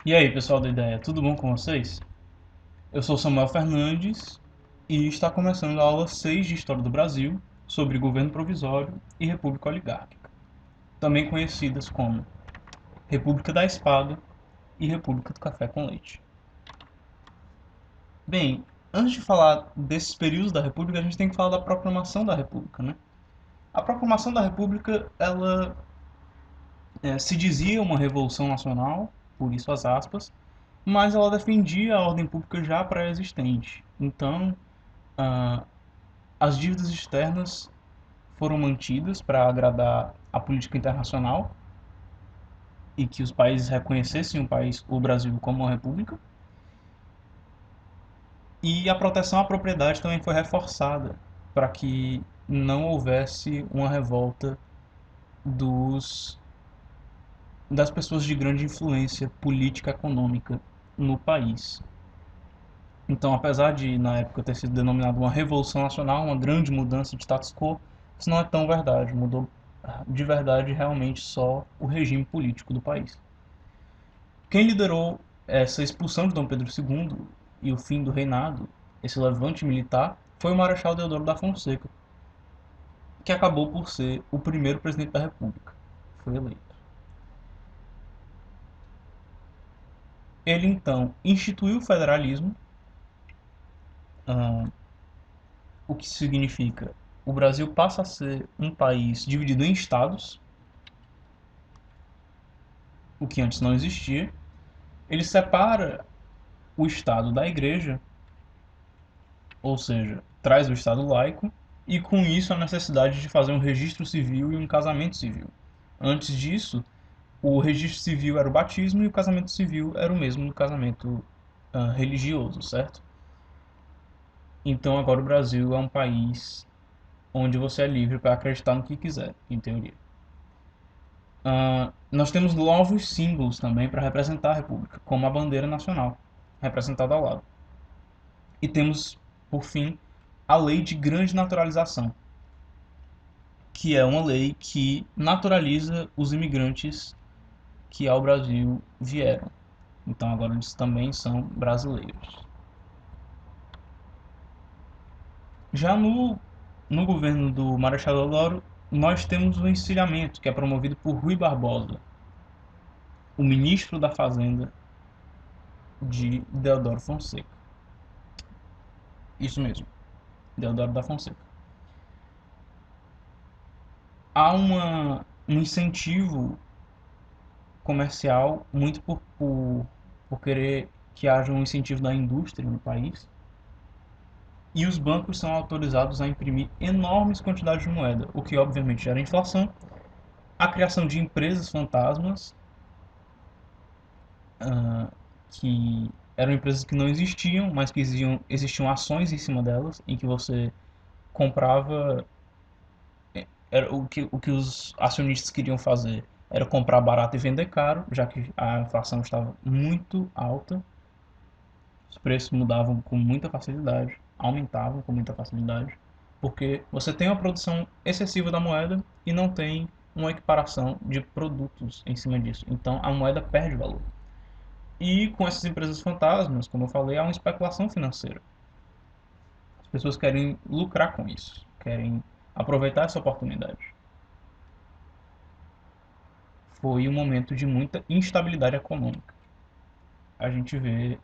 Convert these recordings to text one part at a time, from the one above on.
E aí, pessoal da ideia, tudo bom com vocês? Eu sou Samuel Fernandes e está começando a aula 6 de História do Brasil sobre governo provisório e república oligárquica, também conhecidas como República da Espada e República do Café com Leite. Bem, antes de falar desses períodos da República, a gente tem que falar da proclamação da República, né? A proclamação da República, ela se dizia uma revolução nacional, por isso as aspas, mas ela defendia a ordem pública já pré-existente. Então, ah, as dívidas externas foram mantidas para agradar a política internacional e que os países reconhecessem o Brasil como uma república. E a proteção à propriedade também foi reforçada para que não houvesse uma revolta dos das pessoas de grande influência política e econômica no país. Então, apesar de na época ter sido denominado uma revolução nacional, uma grande mudança de status quo, isso não é tão verdade. Mudou de verdade realmente só o regime político do país. Quem liderou essa expulsão de Dom Pedro II e o fim do reinado, esse levante militar, foi o Marechal Deodoro da Fonseca, que acabou por ser o primeiro presidente da República. Foi eleito. Ele então instituiu o federalismo, ah, o que significa o Brasil passa a ser um país dividido em estados, o que antes não existia. Ele separa o Estado da Igreja, ou seja, traz o Estado laico, e com isso a necessidade de fazer um registro civil e um casamento civil. Antes disso, o registro civil era o batismo e o casamento civil era o mesmo do casamento religioso, certo? Então agora o Brasil é um país onde você é livre para acreditar no que quiser, em teoria. Nós temos novos símbolos também para representar a República, como a bandeira nacional, representada ao lado. E temos, por fim, a Lei de Grande Naturalização, que é uma lei que naturaliza os imigrantes que ao Brasil vieram. Então agora eles também são brasileiros. Já no governo do Marechal Deodoro, nós temos o encilhamento, que é promovido por Rui Barbosa, o ministro da Fazenda de Deodoro Fonseca. Isso mesmo, Deodoro da Fonseca. Há um incentivo comercial muito por querer que haja um incentivo da indústria no país. E os bancos são autorizados a imprimir enormes quantidades de moeda, o que obviamente gera inflação, a criação de empresas fantasmas, que eram empresas que não existiam, mas que existiam ações em cima delas, em que você comprava. Era o que os acionistas queriam fazer era comprar barato e vender caro, já que a inflação estava muito alta, os preços mudavam com muita facilidade, aumentavam com muita facilidade, porque você tem uma produção excessiva da moeda e não tem uma equiparação de produtos em cima disso. Então a moeda perde valor. E com essas empresas fantasmas, como eu falei, há uma especulação financeira. As pessoas querem lucrar com isso, querem aproveitar essa oportunidade. Foi um momento de muita instabilidade econômica. A gente vê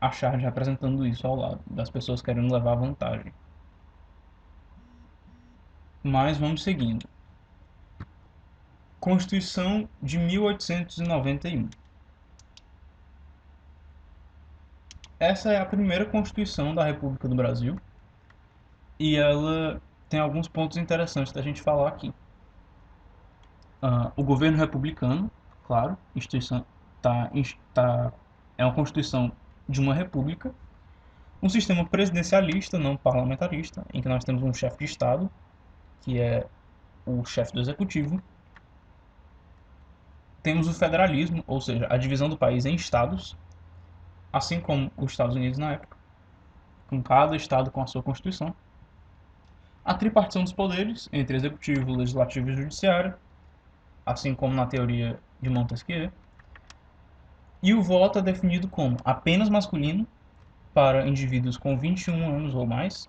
a charge representando isso ao lado, das pessoas querendo levar vantagem. Mas vamos seguindo. Constituição de 1891. Essa é a primeira Constituição da República do Brasil e ela tem alguns pontos interessantes da gente falar aqui. O governo republicano, claro, instituição tá, tá, é uma Constituição de uma república, um sistema presidencialista, não parlamentarista, em que nós temos um chefe de Estado, que é o chefe do executivo. Temos o federalismo, ou seja, a divisão do país em estados, assim como os Estados Unidos na época, com cada estado com a sua constituição. A tripartição dos poderes entre executivo, legislativo e judiciário, assim como na teoria de Montesquieu. E o voto é definido como apenas masculino para indivíduos com 21 anos ou mais,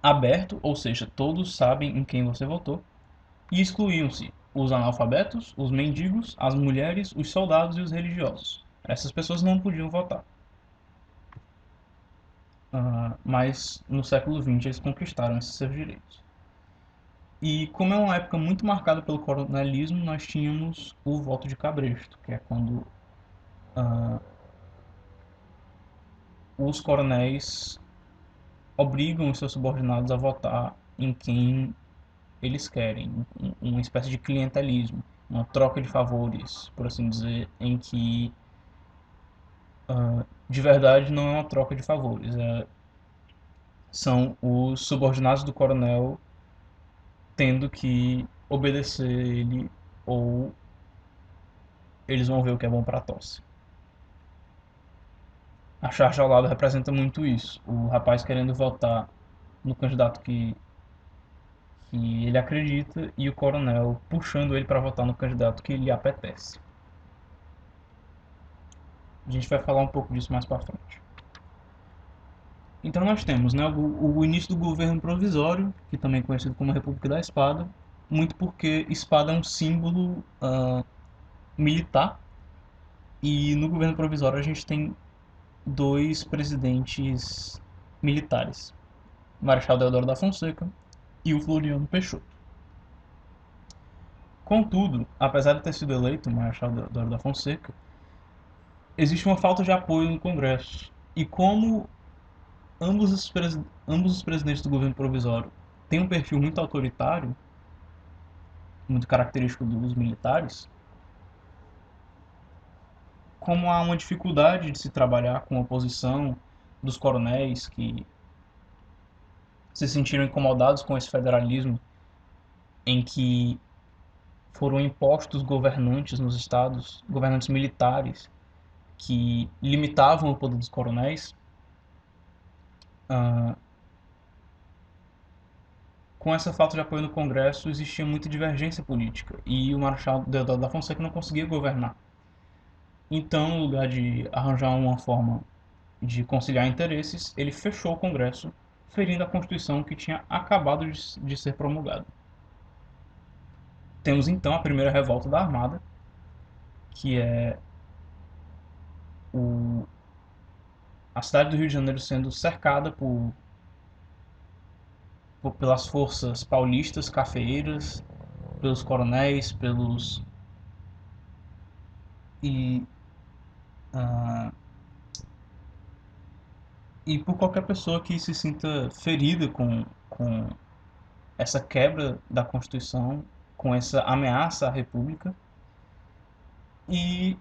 aberto, ou seja, todos sabem em quem você votou, e excluíam-se os analfabetos, os mendigos, as mulheres, os soldados e os religiosos. Essas pessoas não podiam votar. Mas no século XX eles conquistaram esses seus direitos. E como é uma época muito marcada pelo coronelismo, nós tínhamos o voto de cabresto, que é quando os coronéis obrigam os seus subordinados a votar em quem eles querem, uma espécie de clientelismo, uma troca de favores, por assim dizer, em que de verdade não é uma troca de favores, são os subordinados do coronel tendo que obedecer ele ou eles vão ver o que é bom para a tosse. A charge ao lado representa muito isso, o rapaz querendo votar no candidato que ele acredita e o coronel puxando ele para votar no candidato que lhe apetece. A gente vai falar um pouco disso mais para frente. Então nós temos, né, o início do governo provisório, que também é conhecido como República da Espada, muito porque espada é um símbolo militar, e no governo provisório a gente tem dois presidentes militares, o Marechal Deodoro da Fonseca e o Floriano Peixoto. Contudo, apesar de ter sido eleito o Marechal Deodoro da Fonseca, existe uma falta de apoio no Congresso. E como ambos os presidentes do governo provisório têm um perfil muito autoritário, muito característico dos militares, como há uma dificuldade de se trabalhar com a oposição dos coronéis que se sentiram incomodados com esse federalismo em que foram impostos governantes nos estados, governantes militares, que limitavam o poder dos coronéis, ah, com essa falta de apoio no Congresso existia muita divergência política e o Marechal Deodoro da Fonseca não conseguia governar. Então, no lugar de arranjar uma forma de conciliar interesses, ele fechou o Congresso, ferindo a Constituição que tinha acabado de ser promulgada. Temos então a primeira revolta da Armada, que é o, a cidade do Rio de Janeiro sendo cercada pelas forças paulistas, cafeeiras, pelos coronéis, e, uh, e por qualquer pessoa que se sinta ferida com essa quebra da Constituição, com essa ameaça à República. E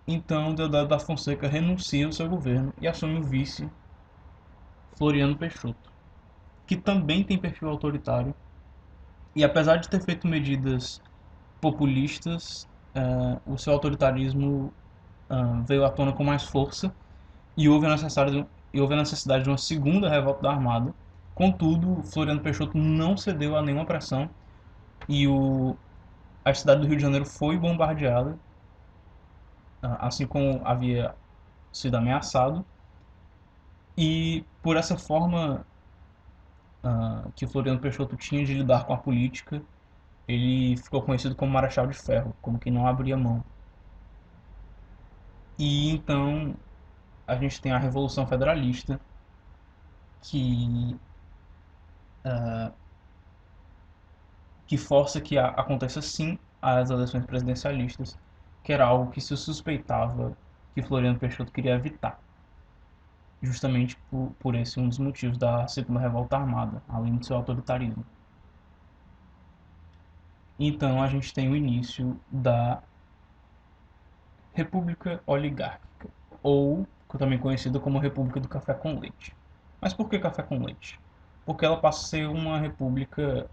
então Deodoro da Fonseca renuncia ao seu governo e assume o vice Floriano Peixoto, que também tem perfil autoritário. E apesar de ter feito medidas populistas, o seu autoritarismo veio à tona com mais força e houve a necessidade de uma segunda revolta da Armada. Contudo, Floriano Peixoto não cedeu a nenhuma pressão e a cidade do Rio de Janeiro foi bombardeada, assim como havia sido ameaçado. E por essa forma que o Floriano Peixoto tinha de lidar com a política, ele ficou conhecido como Marechal de Ferro, como quem não abria mão. E então a gente tem a Revolução Federalista, que, que força que aconteça sim as eleições presidencialistas, que era algo que se suspeitava que Floriano Peixoto queria evitar, justamente por esse um dos motivos da Segunda Revolta Armada, além do seu autoritarismo. Então a gente tem o início da República Oligárquica, ou também conhecida como República do Café com Leite. Mas por que café com leite? Porque ela passa a ser uma república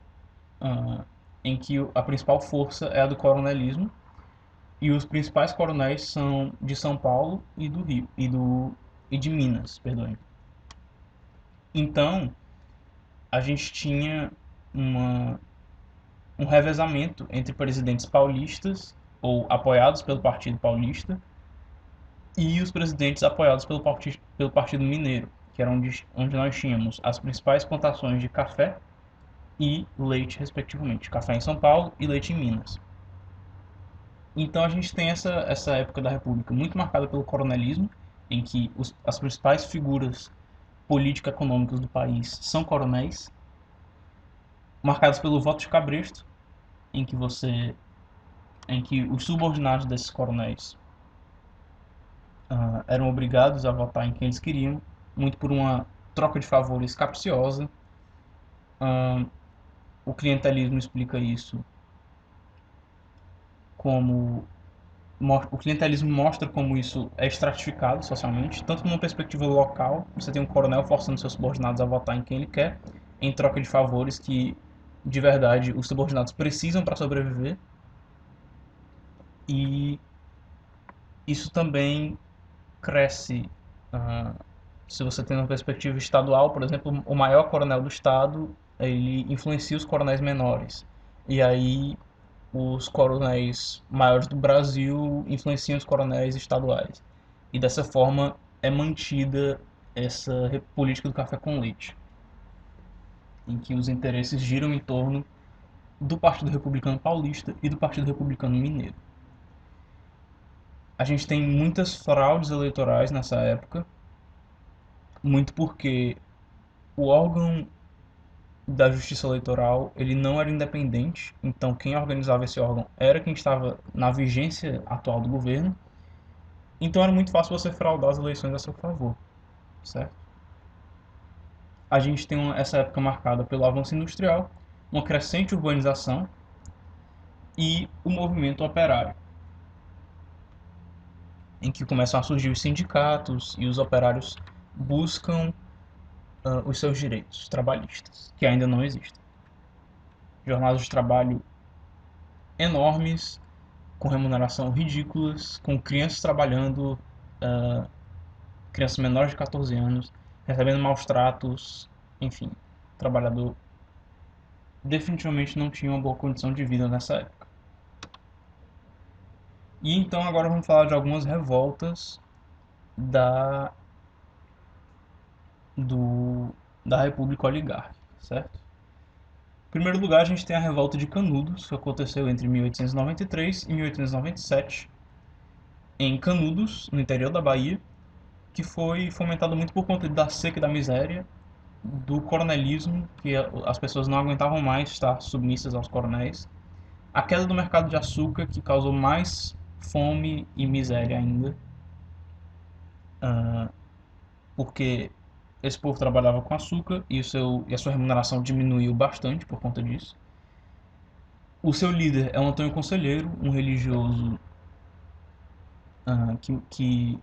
em que a principal força é a do coronelismo, e os principais coronéis são de São Paulo e do Rio, e de Minas, perdoe. Então, a gente tinha um revezamento entre presidentes paulistas, ou apoiados pelo Partido Paulista, e os presidentes apoiados pelo Partido Mineiro, que era onde nós tínhamos as principais plantações de café e leite, respectivamente. Café em São Paulo e leite em Minas. Então a gente tem essa época da República muito marcada pelo coronelismo, em que as principais figuras político-econômicas do país são coronéis, marcados pelo voto de cabresto, em que em que os subordinados desses coronéis eram obrigados a votar em quem eles queriam, muito por uma troca de favores capciosa. O clientelismo explica isso como o clientelismo mostra como isso é estratificado socialmente, tanto numa perspectiva local, você tem um coronel forçando seus subordinados a votar em quem ele quer, em troca de favores que, de verdade, os subordinados precisam para sobreviver. E isso também cresce, ah, se você tem uma perspectiva estadual, por exemplo, o maior coronel do estado, ele influencia os coronéis menores. E aí os coronéis maiores do Brasil influenciam os coronéis estaduais. E dessa forma é mantida essa política do café com leite, em que os interesses giram em torno do Partido Republicano Paulista e do Partido Republicano Mineiro. A gente tem muitas fraudes eleitorais nessa época, muito porque o órgão da Justiça Eleitoral ele não era independente, então quem organizava esse órgão era quem estava na vigência atual do governo. Então era muito fácil você fraudar as eleições a seu favor, certo? A gente tem essa época marcada pelo avanço industrial, uma crescente urbanização e o movimento operário, em que começam a surgir os sindicatos e os operários buscam os seus direitos trabalhistas, que ainda não existem. Jornadas de trabalho enormes, com remuneração ridículas, com crianças trabalhando, uh, crianças menores de 14 anos, recebendo maus tratos, enfim, o trabalhador definitivamente não tinha uma boa condição de vida nessa época. E então agora vamos falar de algumas revoltas da, do, da República Oligárquica, certo? Em primeiro lugar, a gente tem a Revolta de Canudos, que aconteceu entre 1893 e 1897, em Canudos, no interior da Bahia, que foi fomentado muito por conta da seca e da miséria, do coronelismo, que as pessoas não aguentavam mais estar submissas aos coronéis, a queda do mercado de açúcar, que causou mais fome e miséria ainda, porque esse povo trabalhava com açúcar e a sua remuneração diminuiu bastante por conta disso. O seu líder é o Antônio Conselheiro, um religioso que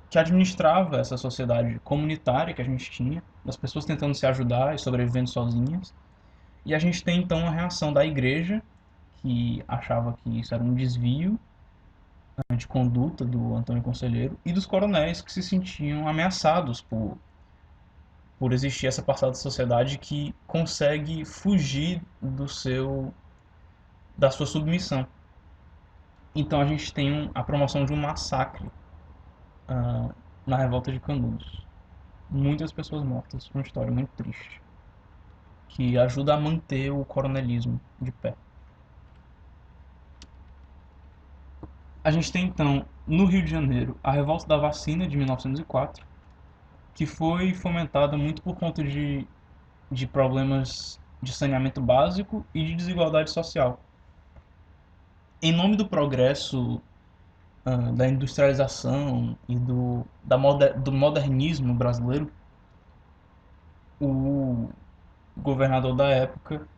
que administrava essa sociedade comunitária que a gente tinha, das pessoas tentando se ajudar e sobrevivendo sozinhas. E a gente tem então a reação da igreja, que achava que isso era um desvio de conduta do Antônio Conselheiro, e dos coronéis que se sentiam ameaçados por existir essa parcela da sociedade que consegue fugir da sua submissão. Então a gente tem a promoção de um massacre na revolta de Canudos. Muitas pessoas mortas, uma história muito triste, que ajuda a manter o coronelismo de pé. A gente tem então, no Rio de Janeiro, a Revolta da Vacina de 1904, que foi fomentada muito por conta de problemas de saneamento básico e de desigualdade social. Em nome do progresso, da industrialização e do modernismo brasileiro, o governador da época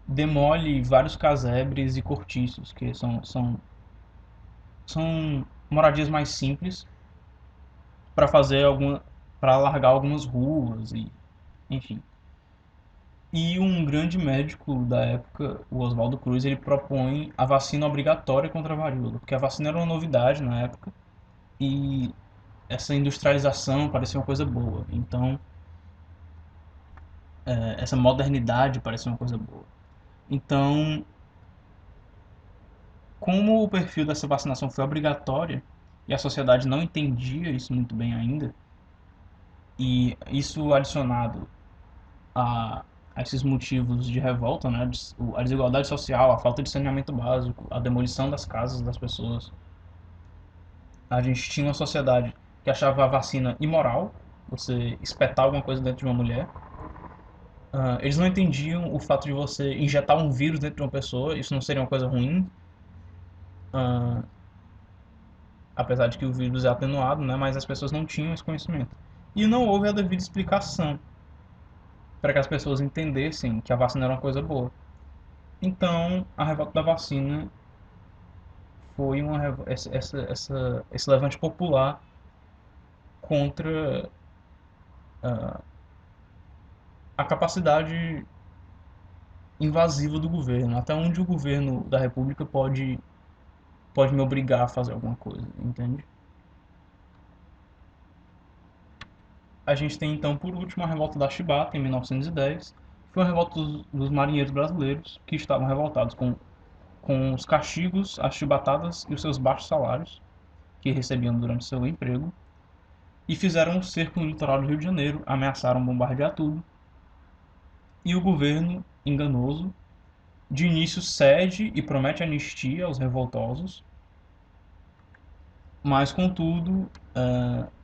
demole vários casebres e cortiços, que são moradias mais simples, para alargar algumas ruas e enfim. E um grande médico da época, o Oswaldo Cruz, ele propõe a vacina obrigatória contra a varíola, porque a vacina era uma novidade na época e essa industrialização parecia uma coisa boa. Então, essa modernidade parecia uma coisa boa. Então, como o perfil dessa vacinação foi obrigatória, e a sociedade não entendia isso muito bem ainda, e isso adicionado a esses motivos de revolta, né, a desigualdade social, a falta de saneamento básico, a demolição das casas das pessoas, a gente tinha uma sociedade que achava a vacina imoral, você espetar alguma coisa dentro de uma mulher. Eles não entendiam o fato de você injetar um vírus dentro de uma pessoa, isso não seria uma coisa ruim, ah, apesar de que o vírus é atenuado, né? Mas as pessoas não tinham esse conhecimento. E não houve a devida explicação para que as pessoas entendessem que a vacina era uma coisa boa. Então, a revolta da vacina foi esse levante popular contra a capacidade invasiva do governo, até onde o governo da República pode me obrigar a fazer alguma coisa, entende? A gente tem então, por último, a revolta da Chibata, em 1910. Foi uma revolta dos marinheiros brasileiros que estavam revoltados com os castigos, as chibatadas e os seus baixos salários que recebiam durante seu emprego, e fizeram um cerco no litoral do Rio de Janeiro, ameaçaram bombardear tudo, e o governo, enganoso, de início cede e promete anistia aos revoltosos, mas contudo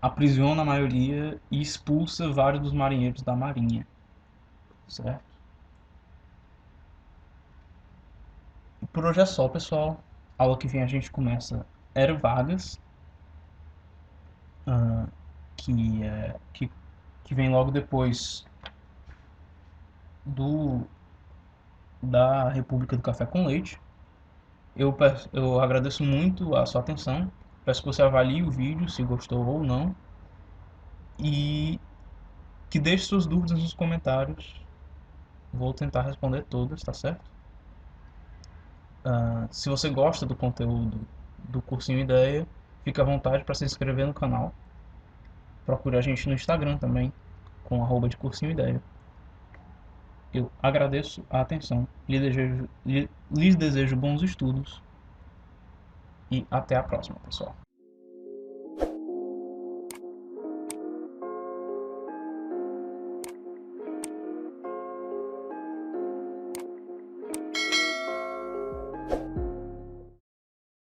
aprisiona a maioria e expulsa vários dos marinheiros da marinha, certo? E por hoje é só, pessoal. A aula que vem a gente começa Hélio Vargas, ah, que vem logo depois do da República do Café com Leite. Eu agradeço muito a sua atenção. Peço que você avalie o vídeo, se gostou ou não, e que deixe suas dúvidas nos comentários. Vou tentar responder todas, tá certo? Se você gosta do conteúdo do Cursinho Ideia, fique à vontade para se inscrever no canal. Procure a gente no Instagram também, com @ de Cursinho Ideia. Eu agradeço a atenção, lhes desejo bons estudos e até a próxima, pessoal.